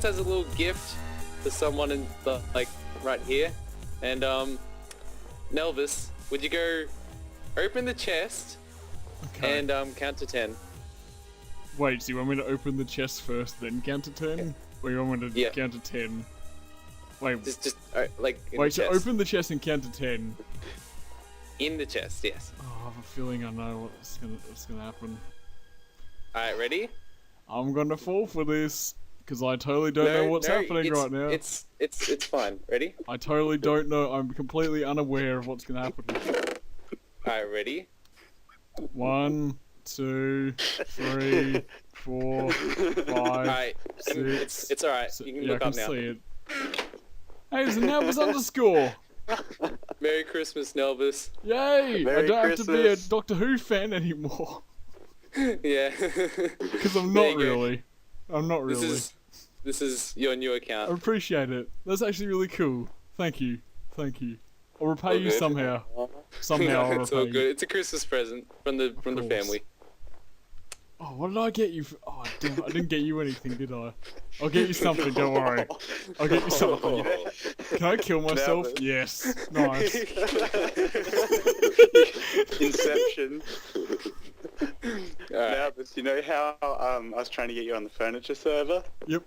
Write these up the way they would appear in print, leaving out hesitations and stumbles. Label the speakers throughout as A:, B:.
A: Minefields has a little gift for someone in the, like, right here. And, Nelvis, would you go open the chest and, count to 10?
B: Wait, so you want me to open the chest first, then count to 10? Or you want me to count to 10? Wait,
A: just like,
B: wait, so open the chest and count to 10.
A: In the chest, yes.
B: Oh, I have a feeling I know what's gonna happen.
A: Alright, ready?
B: I'm gonna fall for this, because I totally don't know what's happening right now.
A: It's fine. Ready?
B: I totally don't know, I'm completely unaware of what's gonna happen.
A: Alright, ready?
B: 1, 2, 3, 4, 5,
A: Alright,
B: 6.
A: it's alright. You can look up now.
B: See it. Hey, it's a Nelvis underscore!
A: Merry Christmas, Nelvis.
B: Yay!
C: Merry
B: I don't have to be a
C: Christmas.
B: Doctor Who fan anymore.
A: Yeah.
B: Because I'm
A: There
B: not
A: you go.
B: really. I'm not really.
A: This is your new
B: I
A: account.
B: appreciate it. That's actually really cool. Thank you. Thank you. I'll repay
A: All
B: you
A: good.
B: somehow. Somehow I'll
A: It's all
B: repay
A: good.
B: you.
A: It's a Christmas present from the
B: course.
A: family.
B: Oh, what did I get you? Oh, damn! I didn't get you anything, did I? I'll get you something. Don't worry. I'll get you something. Can I kill myself?
C: Never.
B: Yes. Nice.
C: Inception.
A: Alright.
C: Now, but you know how I was trying to get you on the furniture server?
B: Yep.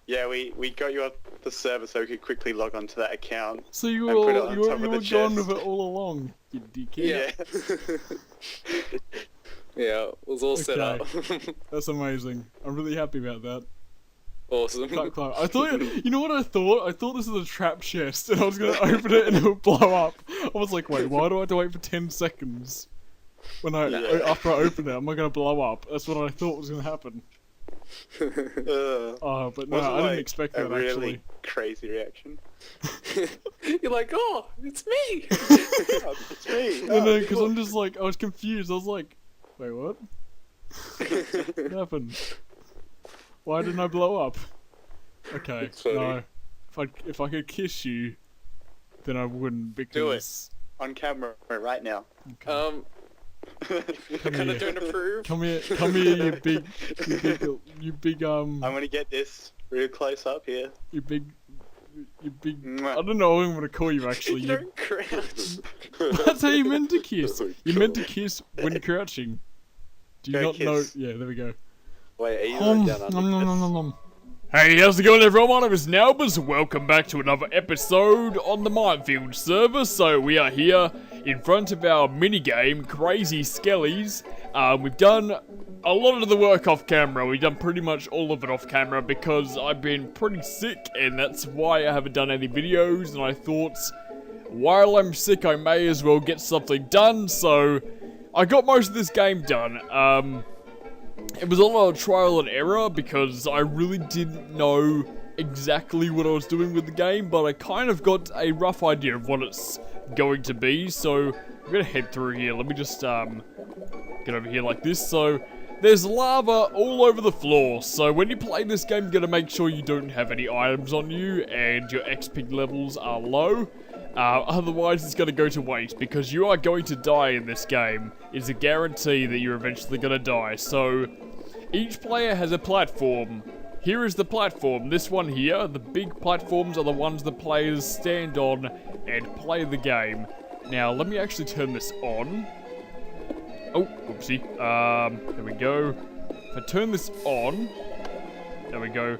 C: Yeah, we got you on the server so we could quickly log onto that account.
B: So you
C: And put it
B: were
C: on
B: you
C: top of
B: were
C: the
B: gone
C: chest.
B: with it all along, you dickhead.
C: Yeah.
A: Yeah, it was all set up.
B: That's amazing. I'm really happy about that.
A: Awesome.
B: Clap, clap. I thought, you know what I thought? I thought this was a trap chest, and I was gonna open it and it would blow up. I was like, wait, why do I have to wait for 10 seconds? When after I open it, am I gonna blow up? That's what I thought was gonna happen. Oh, but no,
C: Wasn't
B: I didn't
C: like
B: expect
C: a
B: that
C: really
B: actually.
C: crazy reaction.
A: You're like, oh, it's me.
C: Oh, it's me.
B: No, because I'm just like, I was confused. I was like, wait, what? What happened? Why didn't I blow up? Okay,
A: It's funny.
B: no. If I could kiss you, then I wouldn't because.
C: On camera right now.
B: Okay.
A: I kind of don't approve.
B: Come here, you big,
C: I'm gonna get this real close up here.
B: you big.
C: Mwah.
B: I don't know what I'm gonna call you actually.
A: You don't crouch.
B: That's how you meant to kiss. You meant to kiss when crouching. Do you
C: Go
B: not know?
C: kiss.
B: Yeah, there we go.
C: Wait, are you down under this?
B: Hey, how's it going everyone? My name is Nelbus. Welcome back to another episode on the Minefields server. So we are here in front of our minigame, Crazy Skellies. We've done a lot of the work off camera. We've done pretty much all of it off camera because I've been pretty sick and that's why I haven't done any videos. And I thought, while I'm sick, I may as well get something done. So I got most of this game done. It was a lot of trial and error because I really didn't know exactly what I was doing with the game, but I kind of got a rough idea of what it's going to be, so I'm gonna head through here. Let me just get over here like this. So there's lava all over the floor, so when you play this game, you gotta make sure you don't have any items on you and your XP levels are low. Otherwise it's going to go to waste because you are going to die in this game. It's a guarantee that you're eventually going to die. So each player has a platform. Here is the platform. This one here, the big platforms are the ones the players stand on and play the game. Now let me actually turn this on. Oh, oopsie. There we go. If I turn this on, there we go.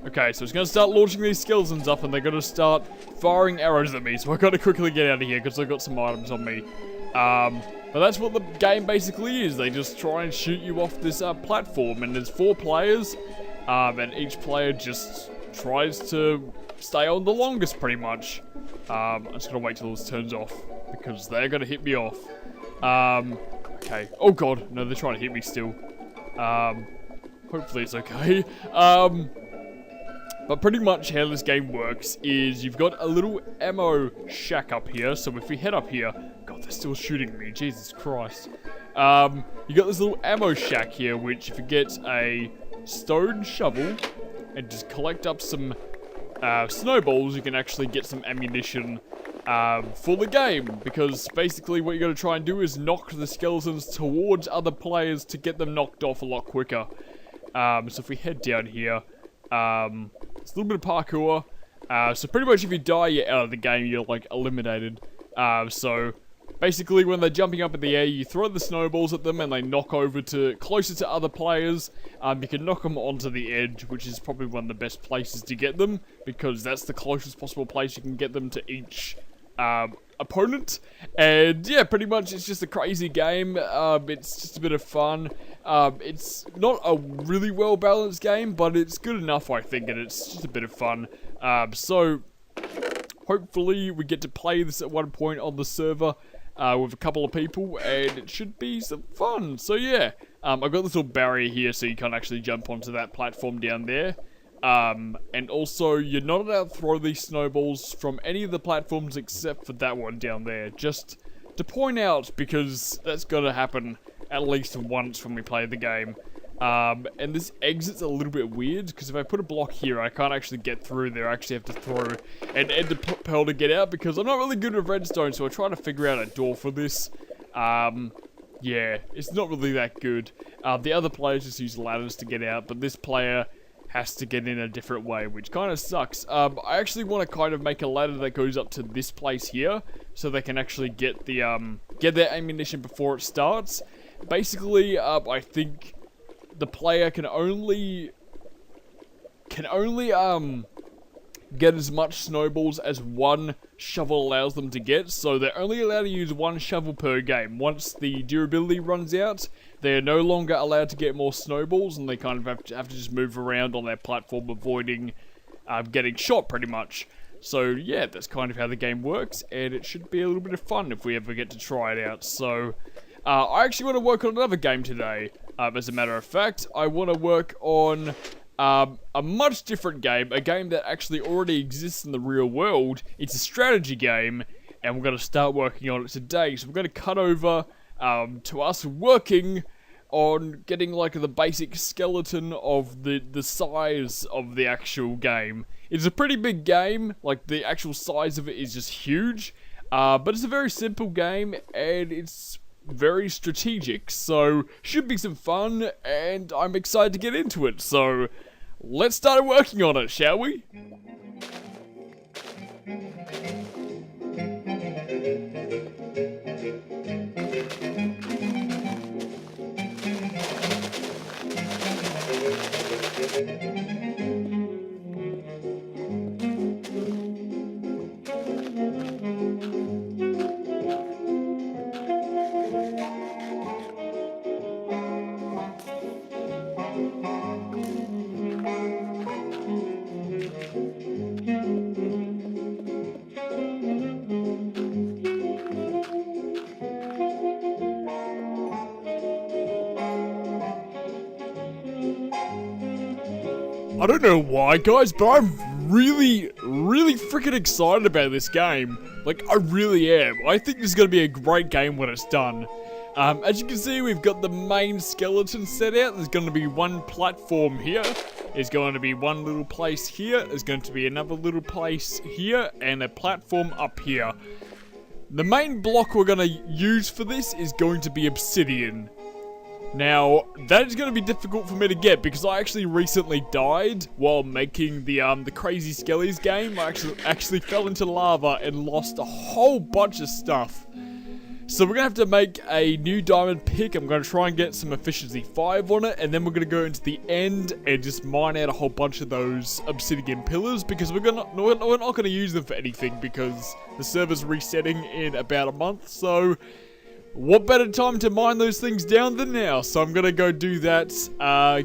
B: Okay, so it's going to start launching these skeletons up and they're going to start firing arrows at me. So I've got to quickly get out of here because I've got some items on me. But that's what the game basically is. They just try and shoot you off this platform. And there's 4 players. And each player just tries to stay on the longest pretty much. I'm just going to wait till this turns off because they're going to hit me off. Okay. Oh god, no, they're trying to hit me still. Hopefully it's okay. But pretty much how this game works is you've got a little ammo shack up here. So if we head up here, god, they're still shooting me, Jesus Christ. You got this little ammo shack here, which if you get a stone shovel and just collect up some snowballs, you can actually get some ammunition for the game. Because basically what you're going to try and do is knock the skeletons towards other players to get them knocked off a lot quicker. So if we head down here, it's a little bit of parkour. So pretty much if you die, you're out of the game, you're like eliminated. So basically when they're jumping up in the air, you throw the snowballs at them and they knock over to closer to other players. You can knock them onto the edge, which is probably one of the best places to get them, because that's the closest possible place you can get them to each opponent. And yeah, pretty much it's just a crazy game. It's just a bit of fun. It's not a really well balanced game, but it's good enough, I think, and it's just a bit of fun. So hopefully we get to play this at one point on the server with a couple of people, and it should be some fun. So yeah, I've got this little barrier here so you can't actually jump onto that platform down there. And also, you're not allowed to throw these snowballs from any of the platforms except for that one down there. Just to point out, because that's gonna happen at least once when we play the game. And this exit's a little bit weird, because if I put a block here, I can't actually get through there. I actually have to throw an ender pearl to get out, because I'm not really good with redstone, so I try to figure out a door for this. Yeah, it's not really that good. The other players just use ladders to get out, but this player has to get in a different way, which kind of sucks. I actually want to kind of make a ladder that goes up to this place here, so they can actually get the get their ammunition before it starts. Basically, I think the player can only get as much snowballs as one shovel allows them to get, so they're only allowed to use one shovel per game. Once the durability runs out, they're no longer allowed to get more snowballs, and they kind of have to just move around on their platform, avoiding getting shot, pretty much. So yeah, that's kind of how the game works, and it should be a little bit of fun if we ever get to try it out. So I actually want to work on another game today. As a matter of fact, I want to work on a much different game, a game that actually already exists in the real world. It's a strategy game, and we're going to start working on it today. So we're going to cut over to us working on getting like the basic skeleton of the size of the actual game. It's a pretty big game, like the actual size of it is just huge, but it's a very simple game, and it's very strategic, so should be some fun, and I'm excited to get into it. So let's start working on it, shall we? I don't know why, guys, but I'm really freaking excited about this game. Like, I really am. I think this is going to be a great game when it's done. As you can see, we've got the main skeleton set out. There's going to be one platform here. There's going to be one little place here. There's going to be another little place here, and a platform up here. The main block we're going to use for this is going to be obsidian. Now, that is going to be difficult for me to get, because I actually recently died while making the Crazy Skellies game. I actually fell into lava and lost a whole bunch of stuff. So we're going to have to make a new diamond pick. I'm going to try and get some efficiency 5 on it, and then we're going to go into the end and just mine out a whole bunch of those obsidian pillars, because we're not going to use them for anything, because the server's resetting in about a month. So what better time to mine those things down than now? So I'm gonna go do that,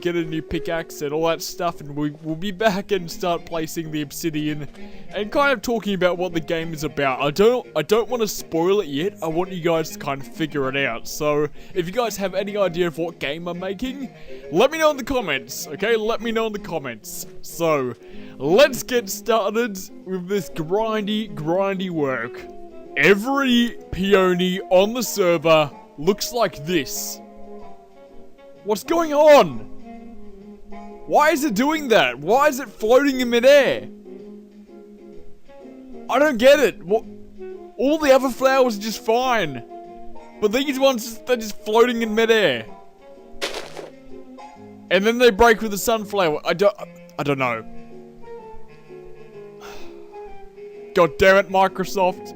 B: get a new pickaxe and all that stuff, and we'll be back and start placing the obsidian and kind of talking about what the game is about. I don't want to spoil it yet. I want you guys to kind of figure it out. So if you guys have any idea of what game I'm making, let me know in the comments, okay? Let me know in the comments. So let's get started with this grindy work. Every peony on the server looks like this. What's going on? Why is it doing that? Why is it floating in midair? I don't get it. All the other flowers are just fine, but these ones, they're just floating in midair. And then they break with the sunflower. I don't know. God damn it, Microsoft.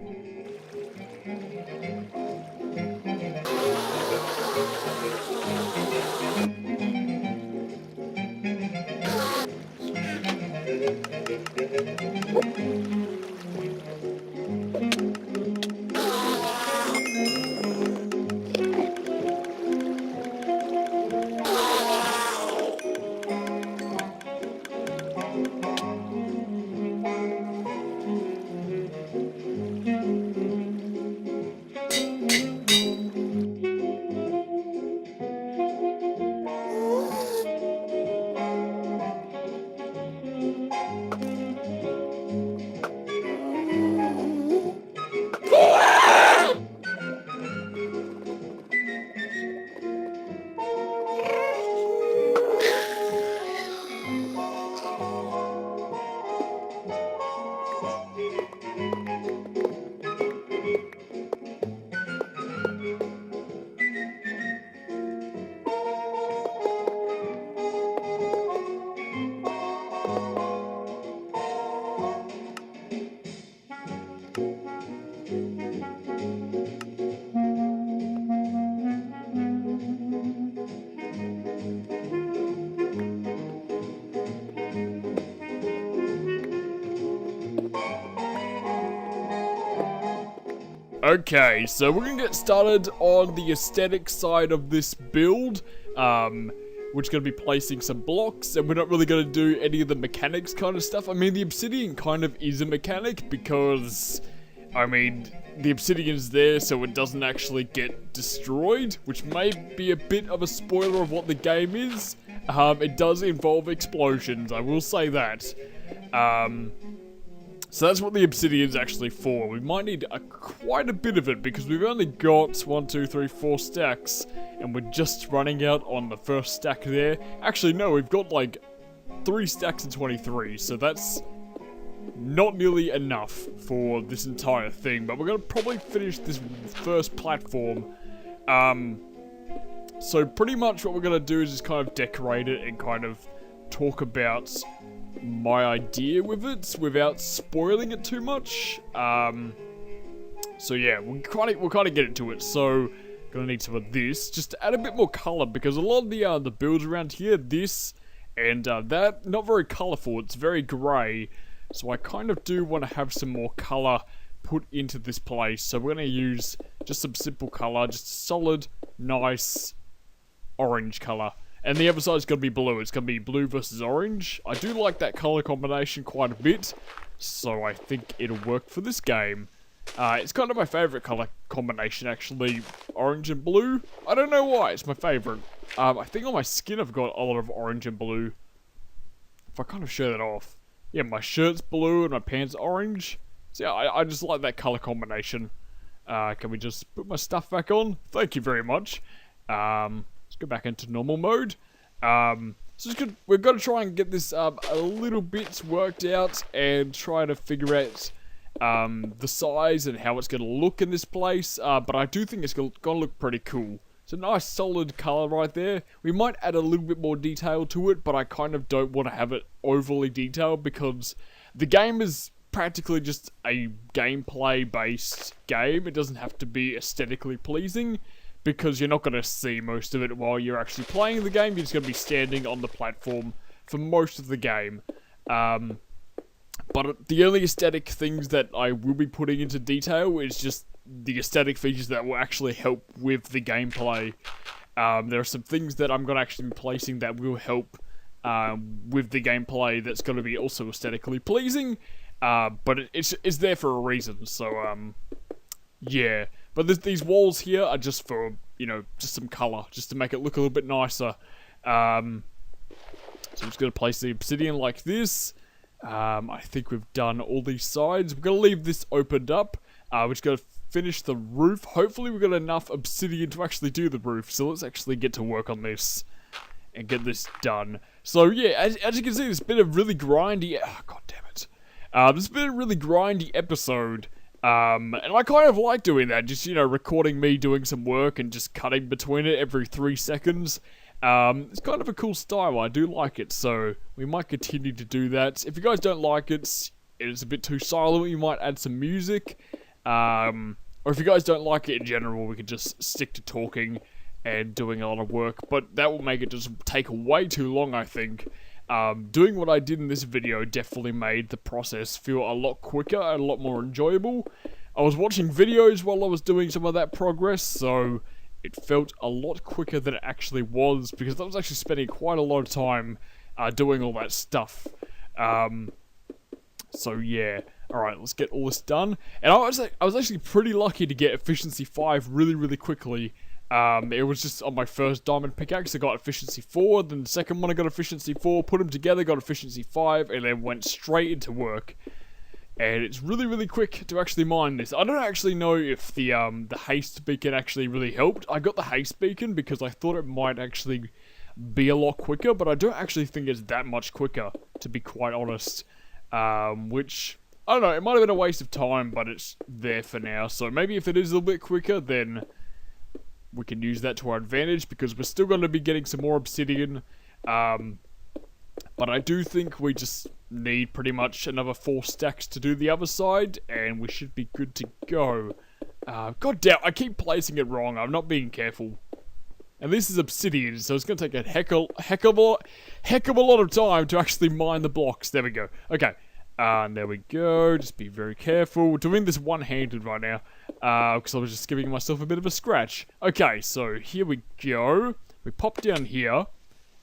B: Okay, so we're gonna get started on the aesthetic side of this build. We're just gonna be placing some blocks, and we're not really gonna do any of the mechanics kind of stuff. I mean, the obsidian kind of is a mechanic because, I mean, the obsidian's there so it doesn't actually get destroyed, which may be a bit of a spoiler of what the game is. It does involve explosions, I will say that. So that's what the obsidian's actually for. We might need quite a bit of it because we've only got 1, 2, 3, 4 stacks, and we're just running out on the first stack there. Actually, no, we've got like 3 stacks of 23, so that's not nearly enough for this entire thing, but we're gonna probably finish this first platform. So pretty much what we're gonna do is just kind of decorate it and kind of talk about my idea with it without spoiling it too much. So yeah, we'll kind of get into it. So gonna need some of this just to add a bit more color because a lot of the builds around here, this and that, not very colorful. It's very grey. So I kind of do want to have some more color put into this place. So we're gonna use just some simple color, just a solid, nice orange color. And the other side's gonna be blue. It's gonna be blue versus orange. I do like that color combination quite a bit, so I think it'll work for this game. It's kind of my favorite color combination, actually, orange and blue. I don't know why, it's my favorite. I think on my skin I've got a lot of orange and blue. If I kind of show that off. Yeah, my shirt's blue and my pants orange. So yeah, I just like that color combination. Can we just put my stuff back on? Thank you very much. Let's go back into normal mode. So we've got to try and get this a little bit worked out and try to figure out the size and how it's going to look in this place. But I do think it's going to look pretty cool. It's a nice solid color right there. We might add a little bit more detail to it, but I kind of don't want to have it overly detailed because the game is practically just a gameplay based game. It doesn't have to be aesthetically pleasing, because you're not going to see most of it while you're actually playing the game. You're just going to be standing on the platform for most of the game. But the only aesthetic things that I will be putting into detail is just the aesthetic features that will actually help with the gameplay. There are some things that I'm going to actually be placing that will help with the gameplay that's going to be also aesthetically pleasing. But it's there for a reason, so yeah. But these walls here are just for, you know, just some colour, just to make it look a little bit nicer. So I'm just going to place the obsidian like this. I think we've done all these sides. We're going to leave this opened up. We're just going to finish the roof. Hopefully we've got enough obsidian to actually do the roof. So let's actually get to work on this and get this done. So yeah, as you can see, it's been a really grindy... Oh, God damn it. This has been a really grindy episode. And I kind of like doing that, just, you know, recording me doing some work and just cutting between it every 3 seconds. It's kind of a cool style. I do like it, so we might continue to do that. If you guys don't like it, it's a bit too silent, you might add some music. Or if you guys don't like it in general, we could just stick to talking and doing a lot of work. But that will make it just take way too long, I think. Doing what I did in this video definitely made the process feel a lot quicker and a lot more enjoyable. I was watching videos while I was doing some of that progress, so it felt a lot quicker than it actually was, because I was actually spending quite a lot of time doing all that stuff. So yeah, alright, let's get all this done. And I was actually pretty lucky to get efficiency 5 really quickly. It was just on my first diamond pickaxe, I got efficiency 4, then the second one I got efficiency 4, put them together, got efficiency 5, and then went straight into work. And it's really quick to actually mine this. I don't actually know if the haste beacon actually really helped. I got the haste beacon because I thought it might actually be a lot quicker, but I don't actually think it's that much quicker, to be quite honest. Which, I don't know, it might have been a waste of time, but it's there for now. So maybe if it is a little bit quicker, then we can use that to our advantage, because we're still going to be getting some more obsidian. But I do think we just need pretty much another 4 stacks to do the other side, and we should be good to go. God damn, I keep placing it wrong. I'm not being careful. And this is obsidian, so it's going to take a heck of a lot of time to actually mine the blocks. There we go. Okay. And there we go. Just be very careful. We're doing this one-handed right now, because I was just giving myself a bit of a scratch. Okay, so here we go. We pop down here.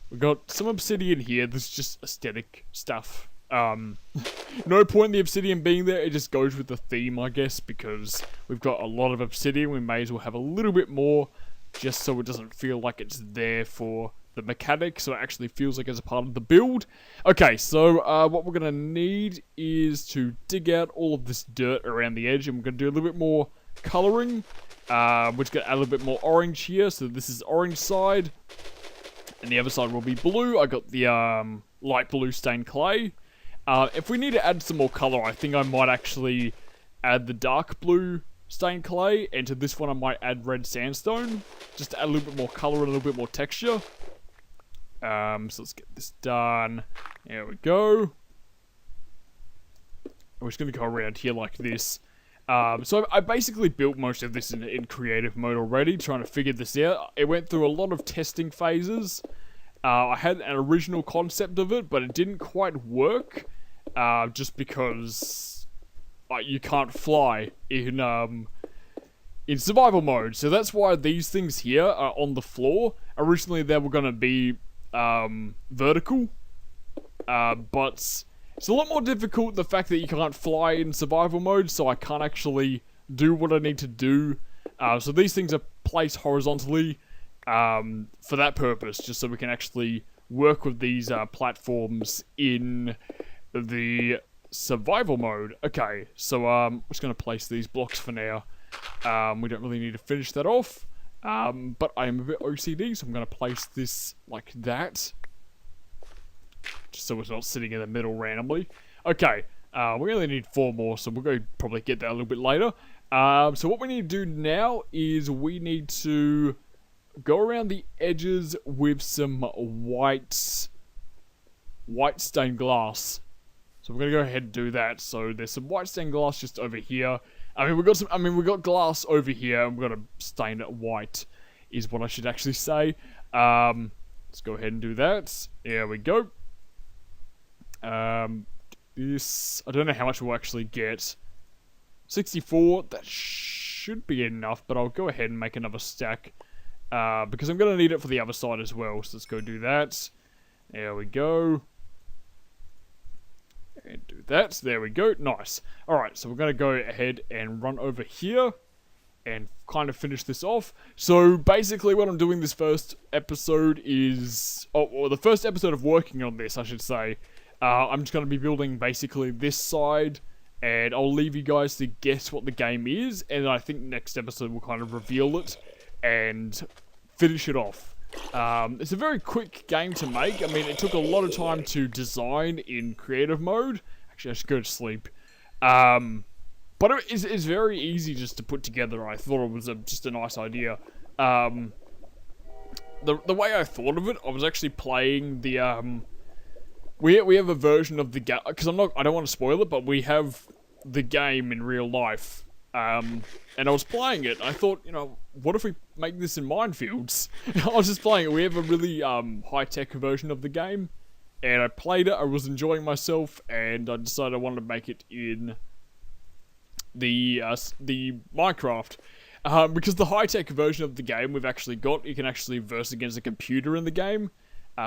B: We got some obsidian here. This is just aesthetic stuff. No point in the obsidian being there. It just goes with the theme, I guess, because we've got a lot of obsidian. We may as well have a little bit more, just so it doesn't feel like it's there for the mechanic, so it actually feels like it's a part of the build. Okay, so what we're going to need is to dig out all of this dirt around the edge, and we're going to do a little bit more colouring. We're just going to add a little bit more orange here, so this is orange side, and the other side will be blue. I got the light blue stained clay. If we need to add some more colour, I think I might actually add the dark blue stained clay, and to this one I might add red sandstone, just to add a little bit more colour and a little bit more texture. So let's get this done. There we go. We're just going to go around here like this. So I basically built most of this in creative mode already, trying to figure this out. It went through a lot of testing phases. I had an original concept of it, but it didn't quite work, just because you can't fly in survival mode. So that's why these things here are on the floor. Originally they were going to be vertical, but it's a lot more difficult, the fact that you can't fly in survival mode, so I can't actually do what I need to do. So these things are placed horizontally for that purpose, just so we can actually work with these platforms in the survival mode. Okay, so I'm just going to place these blocks for now. We don't really need to finish that off. But I am a bit OCD, so I'm going to place this like that. Just so it's not sitting in the middle randomly. Okay, we only need 4 more, so we'll go probably get that a little bit later. So what we need to do now is we need to go around the edges with some white stained glass. So we're going to go ahead and do that. So there's some white stained glass just over here. we got glass over here, and we're gonna stain it white, is what I should actually say. Let's go ahead and do that. There we go. This, I don't know how much we'll actually get. 64, that should be enough, but I'll go ahead and make another stack, because I'm gonna need it for the other side as well, so let's go do that. There we go. And do that. There we go. Nice. Alright, so we're going to go ahead and run over here and kind of finish this off. So basically what I'm doing this first episode is... or the first episode of working on this, I should say. I'm just going to be building basically this side, and I'll leave you guys to guess what the game is, and I think next episode we'll kind of reveal it and finish it off. It's a very quick game to make. I mean, it took a lot of time to design in creative mode. Actually, I should go to sleep. But it's very easy just to put together. I thought it was just a nice idea. the way I thought of it, I was actually playing the we have a version of the game, because I don't want to spoil it, but we have the game in real life. And I was playing it, and I thought, you know, what if we make this in Minefields? I was just playing it. We have a really high-tech version of the game, and I played it, I was enjoying myself, and I decided I wanted to make it in the Minecraft. Because the high-tech version of the game we've actually got, you can actually verse against a computer in the game,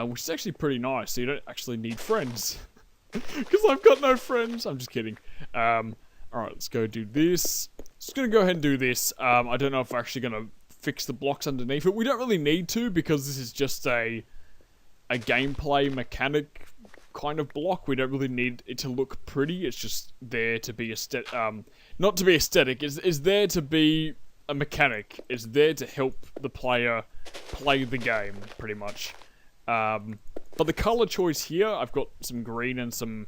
B: which is actually pretty nice, so you don't actually need friends. Because I've got no friends. I'm just kidding. Alright, let's go do this. Just gonna go ahead and do this. I don't know if we're actually gonna fix the blocks underneath it. We don't really need to, because this is just a gameplay mechanic kind of block. We don't really need it to look pretty. It's just there to be not to be aesthetic. It's there to be a mechanic. It's there to help the player play the game, pretty much. But the color choice here, I've got some green and some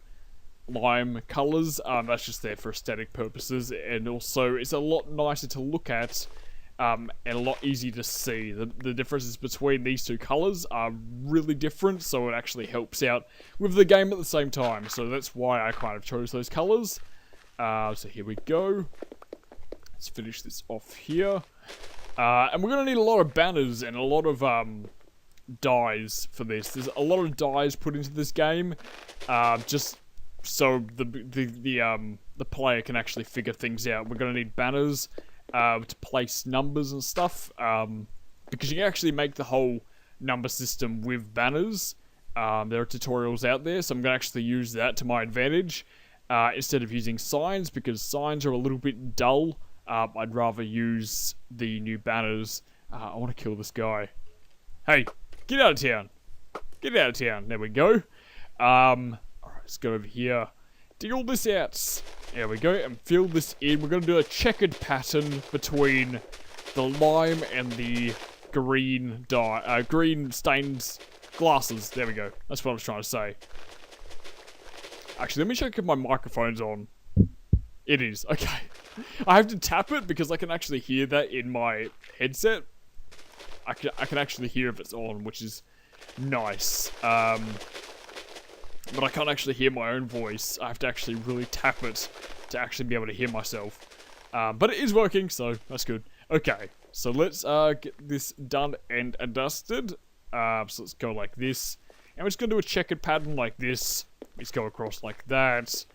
B: lime colors. That's just there for aesthetic purposes, and also it's a lot nicer to look at, and a lot easier to see. The differences between these two colors are really different, so it actually helps out with the game at the same time. So that's why I kind of chose those colors. So here we go. Let's finish this off here. And we're gonna need a lot of banners and a lot of dyes for this. There's a lot of dyes put into this game, just so the player can actually figure things out. We're gonna need banners to place numbers and stuff, because you can actually make the whole number system with banners. There are tutorials out there, so I'm gonna actually use that to my advantage instead of using signs, because signs are a little bit dull. I'd rather use the new banners. I want to kill this guy. Hey, get out of town. Get out of town. There we go. Alright, let's go over here. Dig all this out. There we go. And fill this in. We're going to do a checkered pattern between the lime and the green dye. Green stained glasses. There we go. That's what I was trying to say. Actually, let me check if my microphone's on. It is. Okay. I have to tap it because I can actually hear that in my headset. I can actually hear if it's on, which is nice. But I can't actually hear my own voice. I have to actually really tap it to actually be able to hear myself. But it is working, so that's good. Okay, so let's get this done and dusted. So let's go like this. And we're just going to do a checkered pattern like this. Let's go across like that.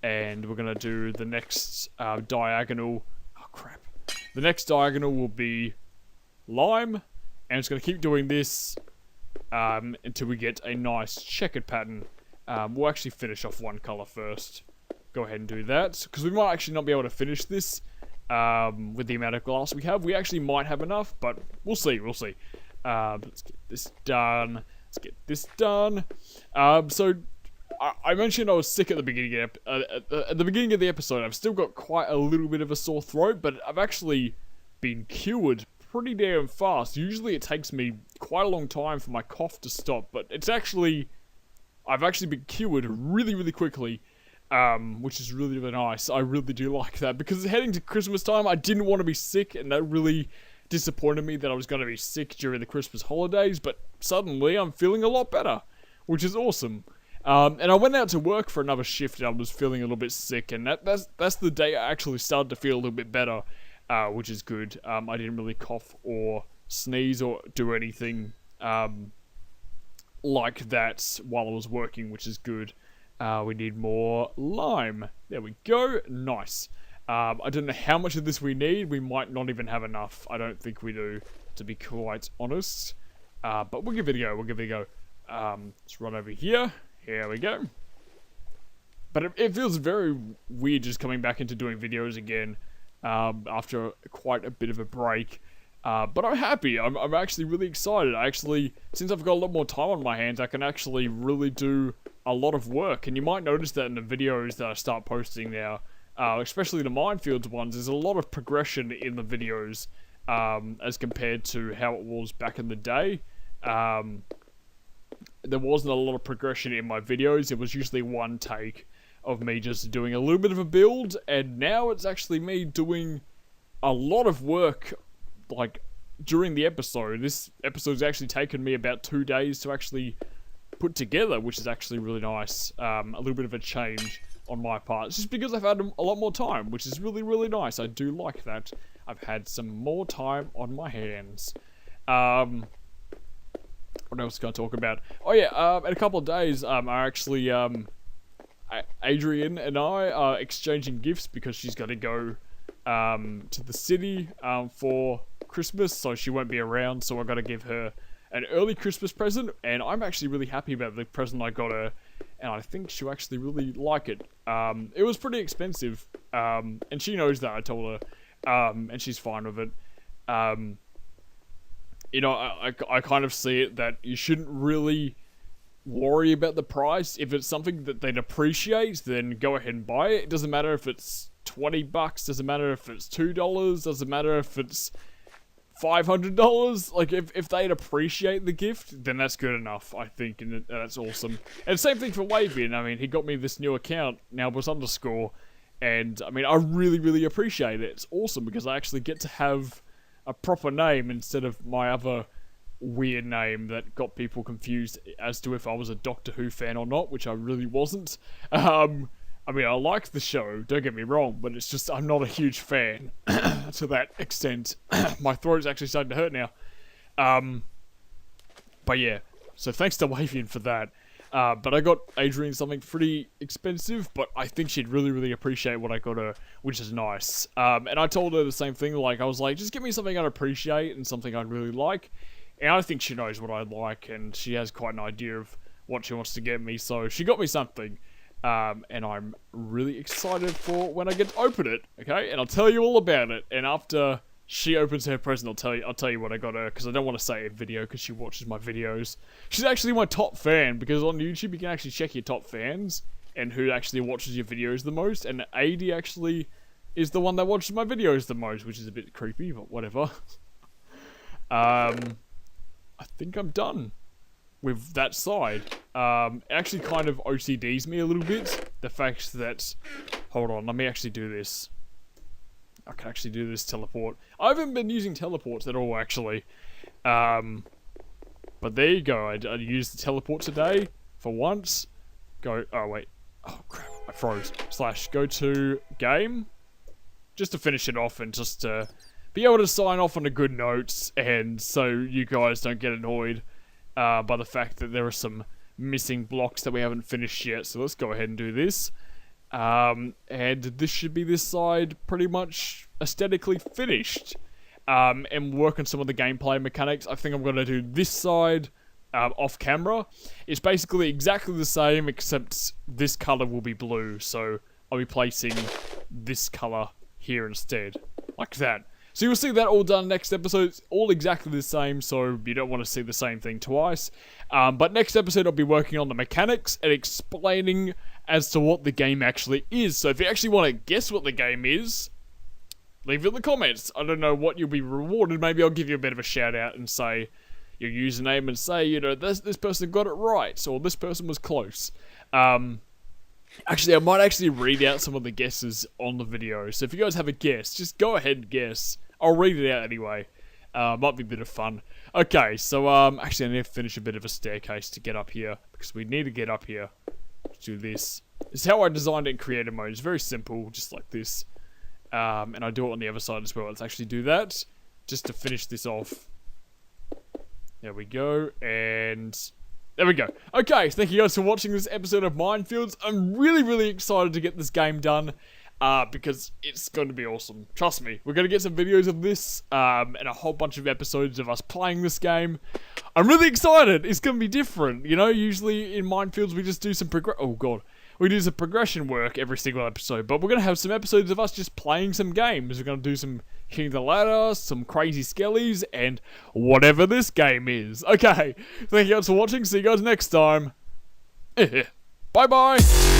B: And we're going to do the next diagonal. Oh, crap. The next diagonal will be lime. And it's going to keep doing this until we get a nice checkered pattern. We'll actually finish off one color first. Go ahead and do that. Because we might actually not be able to finish this with the amount of glass we have. We actually might have enough, but we'll see. We'll see. Let's get this done. Let's get this done. So I mentioned I was sick at the beginning of the episode. I've still got quite a little bit of a sore throat, but I've actually been cured pretty damn fast. Usually it takes me quite a long time for my cough to stop, but I've actually been cured really, really quickly, which is really, really nice. I really do like that, because heading to Christmas time, I didn't want to be sick, and that really disappointed me that I was going to be sick during the Christmas holidays, but suddenly I'm feeling a lot better, which is awesome. And I went out to work for another shift and I was feeling a little bit sick, and that's the day I actually started to feel a little bit better, which is good. I didn't really cough or sneeze or do anything like that while I was working, which is good. We need more lime. There we go. Nice. I don't know how much of this we need. We might not even have enough. I don't think we do, to be quite honest. But we'll give it a go. We'll give it a go. Let's run over here. Here we go. But it feels very weird just coming back into doing videos again after quite a bit of a break. But I'm happy. I'm actually really excited. Since I've got a lot more time on my hands, I can actually really do a lot of work. And you might notice that in the videos that I start posting now, especially the Minefields ones, there's a lot of progression in the videos as compared to how it was back in the day. There wasn't a lot of progression in my videos. It was usually one take of me just doing a little bit of a build, and now it's actually me doing a lot of work, like during the episode. This episode's actually taken me about 2 days to actually put together, which is actually really nice. A little bit of a change on my part. It's just because I've had a lot more time, which is really, really nice. I do like that. I've had some more time on my hands. What else can I talk about? Oh yeah, in a couple of days, I actually, Adrian and I are exchanging gifts because she's got to go to the city for Christmas, so she won't be around, so I got to give her an early Christmas present, and I'm actually really happy about the present I got her, and I think she'll actually really like it. It was pretty expensive, and she knows that, I told her, and she's fine with it. You know, I kind of see it that you shouldn't really worry about the price. If it's something that they'd appreciate, then go ahead and buy it. It doesn't matter if it's $20, doesn't matter if it's $2, doesn't matter if it's $500. Like, if they'd appreciate the gift, then that's good enough, I think, and that's awesome. And same thing for Wavian. I mean, he got me this new account, Nowbus_, and I mean, I really, really appreciate it. It's awesome because I actually get to have a proper name instead of my other weird name that got people confused as to if I was a Doctor Who fan or not, which I really wasn't. I mean, I like the show, don't get me wrong, but it's just I'm not a huge fan to that extent. My throat's actually starting to hurt now. But yeah, so thanks to Wavian for that. But I got Adrian something pretty expensive, but I think she'd really, really appreciate what I got her, which is nice. And I told her the same thing, like, I was like, just give me something I'd appreciate and something I'd really like. And I think she knows what I like, and she has quite an idea of what she wants to get me, so she got me something. And I'm really excited for when I get to open it, okay? And I'll tell you all about it, and after she opens her present, I'll tell you what I got her, because I don't want to say a video, because she watches my videos. She's actually my top fan, because on YouTube you can actually check your top fans, and who actually watches your videos the most, and AD actually is the one that watches my videos the most, which is a bit creepy, but whatever. I think I'm done with that side. It actually kind of OCDs me a little bit, the fact that, hold on, let me actually do this. I can actually do this teleport. I haven't been using teleports at all, actually. But there you go, I used the teleport today, for once. Go, oh wait, oh crap, I froze. / go to game, just to finish it off and just to be able to sign off on a good note, and so you guys don't get annoyed by the fact that there are some missing blocks that we haven't finished yet. So let's go ahead and do this. And this should be this side pretty much aesthetically finished. And work on some of the gameplay mechanics. I think I'm going to do this side off camera. It's basically exactly the same, except this color will be blue. So I'll be placing this color here instead, like that. So you'll see that all done next episode. It's all exactly the same, so you don't want to see the same thing twice. But next episode I'll be working on the mechanics and explaining as to what the game actually is. So if you actually want to guess what the game is, leave it in the comments. I don't know what you'll be rewarded. Maybe I'll give you a bit of a shout out and say your username and say, you know, this person got it right, or this person was close. Actually, I might actually read out some of the guesses on the video. So if you guys have a guess, just go ahead and guess. I'll read it out anyway. Might be a bit of fun. Okay, so actually I need to finish a bit of a staircase to get up here, because we need to get up here. Let's do this. This is how I designed it in creative mode. It's very simple, just like this. And I do it on the other side as well. Let's actually do that, just to finish this off. There we go, and there we go. Okay, thank you guys for watching this episode of Minefields. I'm really, really excited to get this game done, because it's going to be awesome. Trust me, we're going to get some videos of this, and a whole bunch of episodes of us playing this game. I'm really excited. It's going to be different. You know, usually in Minefields we just do some we do some progression work every single episode, but we're going to have some episodes of us just playing some games. We're going to do some King the Ladder, some crazy skellies, and whatever this game is. Okay, thank you guys for watching. See you guys next time. Bye-bye.